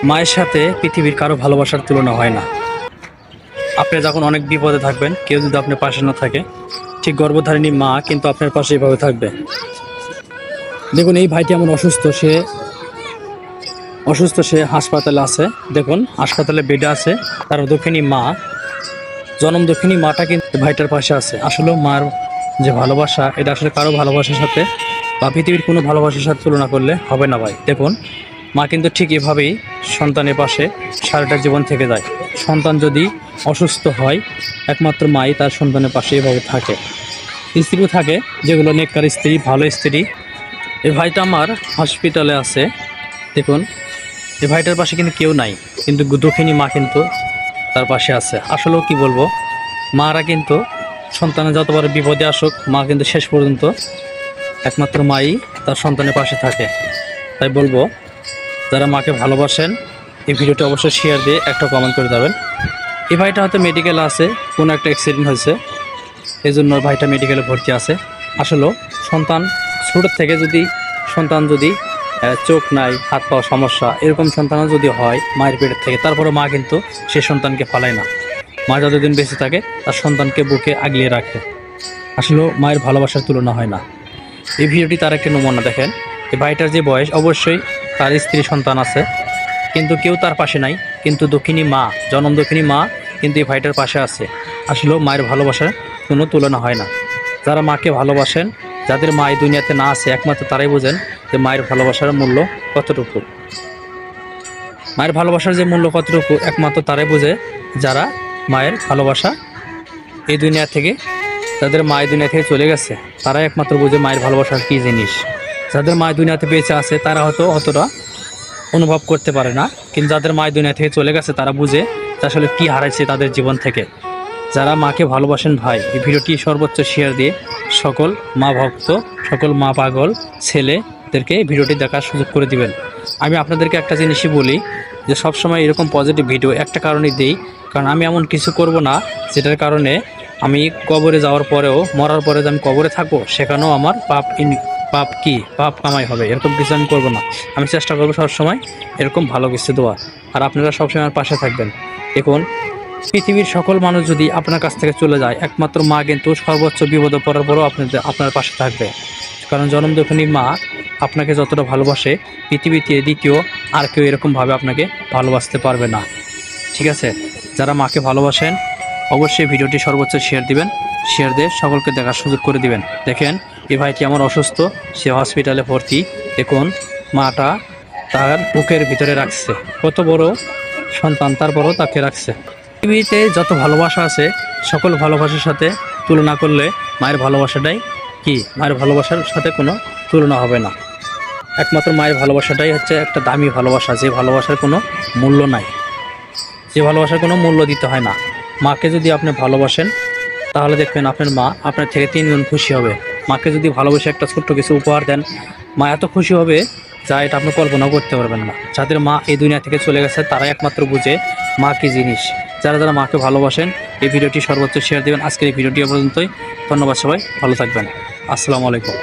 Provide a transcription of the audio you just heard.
মায়ের সাথে পৃথিবীর কারো ভালোবাসার তুলনা হয় না। আপনি যখন অনেক বিপদে থাকবেন, কেউ যদি আপনার পাশে না থাকে, ঠিক গর্ভধারিণী মা কিন্তু আপনার পাশে এইভাবে থাকবে। দেখুন এই ভাইটি এমন অসুস্থ, সে হাসপাতালে আছে। দেখুন হাসপাতালে বেডে আছে, তার দক্ষিণী মা, জনম দক্ষিণী মাটা কিন্তু ভাইটার পাশে আছে। আসলে মার যে ভালোবাসা, এটা আসলে কারো ভালোবাসার সাথে বা পৃথিবীর কোনো ভালোবাসার সাথে তুলনা করলে হবে না ভাই। দেখুন মা কিন্তু ঠিক এভাবেই সন্তানের পাশে সারাটা জীবন থেকে যায়। সন্তান যদি অসুস্থ হয়, একমাত্র মাই তার সন্তানের পাশে এভাবে থাকে। স্ত্রীও থাকে, যেগুলো নেককার স্ত্রী, ভালো স্ত্রী। এই ভাইটা আমার হসপিটালে আছে। দেখুন এই ভাইটার পাশে কিন্তু কেউ নাই, কিন্তু দক্ষিণী মা কিন্তু তার পাশে আছে। আসলেও কি বলবো, মারা কিন্তু সন্তানের যতবার বিপদে আসুক, মা কিন্তু শেষ পর্যন্ত একমাত্র মাই তার সন্তানের পাশে থাকে। তাই বলবো, যারা মাকে ভালোবাসেন এই ভিডিওটি অবশ্যই শেয়ার দিয়ে একটা কমেন্ট করে দেবেন। এই ভাইটা হয়তো মেডিকেলে আছে, কোনো একটা অ্যাক্সিডেন্ট হয়েছে, এই জন্য ভাইটা মেডিকেলে ভর্তি আছে। আসলেও সন্তান ছোটোর থেকে সন্তান যদি চোখ নাই, হাত পাওয়া সমস্যা, এরকম সন্তানও যদি হয় মায়ের পেটের থেকে, তারপরে মা কিন্তু সে সন্তানকে ফালায় না। মা যতদিন বেঁচে থাকে তার সন্তানকে বুকে আগলিয়ে রাখে। আসলেও মায়ের ভালোবাসার তুলনা হয় না। এই ভিডিওটি তার একটা নমুনা। দেখেন এই ভাইটার যে বয়স, অবশ্যই তার স্ত্রী সন্তান আছে, কিন্তু কেউ তার পাশে নাই। কিন্তু দক্ষিণী মা, জনম দক্ষিণী মা কিন্তু এই ভাইটার পাশে আছে। আসলেও মায়ের ভালোবাসার কোনো তুলনা হয় না। যারা মাকে ভালোবাসেন, যাদের মা এই দুনিয়াতে না আছে, একমাত্র তারাই বোঝেন যে মায়ের ভালোবাসার মূল্য কতটুকু। মায়ের ভালোবাসার যে মূল্য কতটুকু একমাত্র তারাই বোঝে, যারা মায়ের ভালোবাসা এই দুনিয়া থেকে, যাদের মা এই দুনিয়া থেকে চলে গেছে, তারাই একমাত্র বোঝে মায়ের ভালোবাসার কী জিনিস। যাদের মায়ের দুনিয়াতে বেঁচে আছে তারা হয়তো অতটা অনুভব করতে পারে না, কিন্তু যাদের মায়ের দুনিয়া থেকে চলে গেছে তারা বুঝে যে আসলে কী হারাইছে তাদের জীবন থেকে। যারা মাকে ভালোবাসেন ভাই, এই ভিডিওটি সর্বোচ্চ শেয়ার দিয়ে সকল মা ভক্ত, সকল মা পাগল ছেলেদেরকে ভিডিওটি দেখার সুযোগ করে দিবেন। আমি আপনাদেরকে একটা জিনিসই বলি, যে সবসময় এরকম পজিটিভ ভিডিও একটা কারণেই দিই, কারণ আমি এমন কিছু করব না যেটার কারণে আমি কবরে যাওয়ার পরেও, মরার পরে যে আমি কবরে থাকবো, সেখানেও আমার পাপ কামাই হবে। এরকম কিছু আমি করবো না। আমি চেষ্টা করবো সবসময় এরকম ভালো কিছু দেওয়ার। আর আপনারা সবসময় আমার পাশে থাকবেন। দেখুন পৃথিবীর সকল মানুষ যদি আপনার কাছ থেকে চলে যায়, একমাত্র মা কিন্তু সর্বোচ্চ বিপদে পড়ার পরও আপনার পাশে থাকবে। কারণ জনম দক্ষিণী মা আপনাকে যতটা ভালোবাসে, পৃথিবীতে দ্বিতীয় আর কেউ এরকমভাবে আপনাকে ভালোবাসতে পারবে না। ঠিক আছে, যারা মাকে ভালোবাসেন অবশ্যই ভিডিওটি সর্বোচ্চ শেয়ার দিবেন। শেয়ার দিয়ে সকলকে দেখার সুযোগ করে দিবেন। দেখেন এই ভাইটি আমার অসুস্থ, সে হসপিটালে ভর্তি। দেখুন মাটা তার বুকের ভিতরে রাখছে, কত বড় সন্তান, তারপরও তাকে রাখছে। পৃথিবীতে যত ভালোবাসা আছে, সকল ভালোবাসার সাথে তুলনা করলে মায়ের ভালোবাসাটাই মায়ের ভালোবাসার সাথে কোনো তুলনা হবে না। একমাত্র মায়ের ভালোবাসাটাই হচ্ছে একটা দামি ভালোবাসা, যে ভালোবাসার কোনো মূল্য নাই, যে ভালোবাসার কোনো মূল্য দিতে হয় না। মাকে যদি আপনি ভালোবাসেন, তাহলে দেখবেন আপনার মা আপনার থেকে 3 গুণ খুশি হবে। মাকে যদি ভালোবেসে একটা ছোট্ট কিছু উপহার দেন, মা এত খুশি হবে যা এটা আপনি কল্পনাও করতে পারবেন না। যাদের মা এই দুনিয়া থেকে চলে গেছে তারাই একমাত্র বুঝে মা কী জিনিস। যারা মাকে ভালোবাসেন এই ভিডিওটি সর্বোচ্চ শেয়ার দেবেন। আজকের এই ভিডিওটি পর্যন্তই। ধন্যবাদ, সবাই ভালো থাকবেন। আসসালামু আলাইকুম।